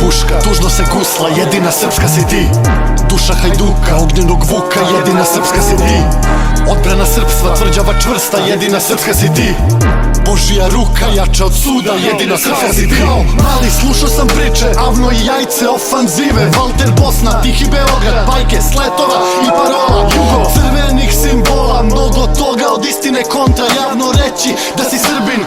puška, tužno se gusla, jedina srpska si ti. Duša hajduka, ognjenog vuka, jedina srpska si ti. Odbrana srpstva, tvrđava čvrsta, jedina srpska si ti. Božija ruka, jača od suda, jedina srpska si ti. Mali, slušao sam priče, Avno i jajce, ofanzive, Valter Bosna, Tihi Beograd, bajke, sletova i parola, jugo crvenih simbola, mnogo toga od istine kontra. Javno reći da si Srbin,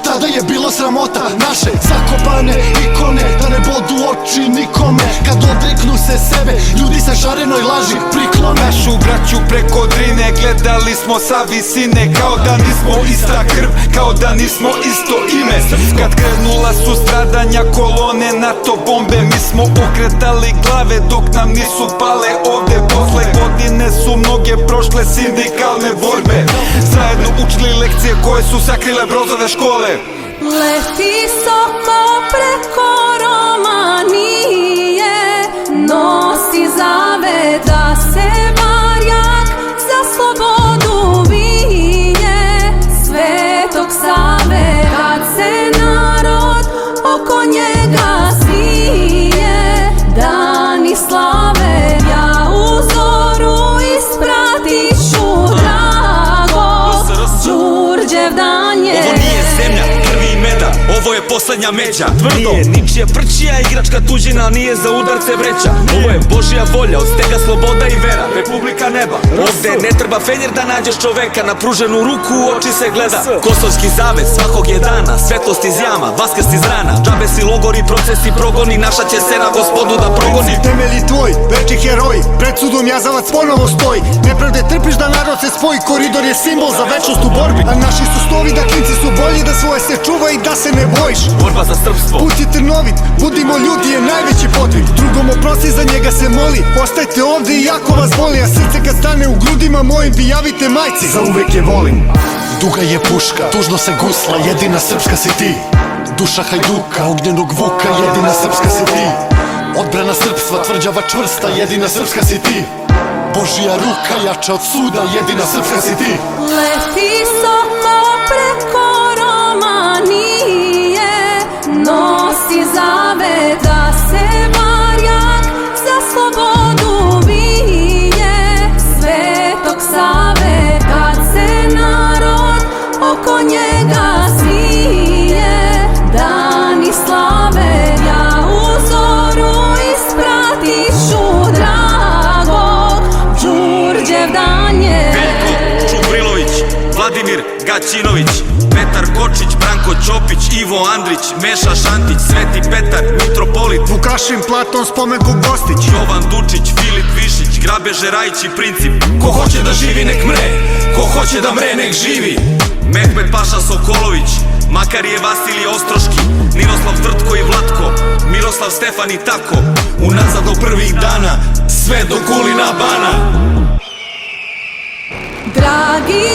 tada je bilo sramota. Naše zakopane ikone, da ne bodu oči nikome, kad odreknu se sebe, ljudi sa šarenoj laži priklone. Našu braću preko Drine gledali smo sa visine, kao da nismo ista krv, kao da nismo isto ime. Kad krenula su stradanja kolone, NATO bombe, mi smo okretali glave dok nam nisu pale ovde. Posle godine su mnoge prošle sindikalne borbe, zajedno učili lekcije koje su sakrile brozove škole. Leti soko preko Romanije, nosi zaveda se barjak, za slobodu vije Svetog Save. Kad se narod oko njega svije, dani slave, ja u zoru ispratiću drago, Đurđev dan je. Ovo nije zemlja krvi i meda, ovo je poslednja međa. Nije ničija prčija igračka tuđina, nije za udarce vreća. Ovo je Božja volja, od stega sloboda i vera, Republika neba. Ovde ne treba fenjer da nađeš čoveka, na pruženu ruku u oči se gleda. Kosovski zavez svakog je dana, svetlost iz jama, vaskrs iz rana. Džabe si logori, procesi, progoni, naša će se na gospodu da progoni. Temelji tvoj, veći heroj, pred sudom jazavac ponovo stoji. Nepravde trpiš da narod se spoji, koridor je simbol za večnost u borbi. A naši su stovi da klinci su bolji, da svoje se čuva i da se ne bojiš. Borba za srpstvo. Put je trnovit, budimo ljudi je najveći podvig. Drugom oprosti, za njega se moli, ostajte ovde i jako vas boli. A srce kad stane u grudima mojim, vi javite majci, za uvek je volim. Duga je puška, tužno se gusla, jedina srpska si ti. Duša hajduka, ognjenog vuka, jedina srpska si ti. Odbrana srpstva, tvrđava čvrsta, jedina srpska si ti. Božija ruka, jača od suda, jedina srpska si ti. Leti soko preko Romanije, nosi zaveda se barjak, za slobodu vije Svetog Save. Kad se narod oko njega svije, dani slave, ja u zoru ispratiću drago, Đurđev dan je. Veljko Čubrilović, Vladimir Gaćinović, Petar Kočić, Branko Ćopić, Ivo Andrić, Meša Šantić, Sveti Petar, Mitropolit, Vukašin, Platon, Spomenko Gostić, Jovan Dučić, Filip Višić, Grabeže Rajić i Princip. Ko hoće da živi nek mre, ko hoće da mre nek živi. Mehmet Paša Sokolović, Makarije Vasilije Ostroški, Niroslav Trtko i Vlatko, Miroslav Stefan i tako. Unazad do prvih dana, sve do Kulina Bana. Dragi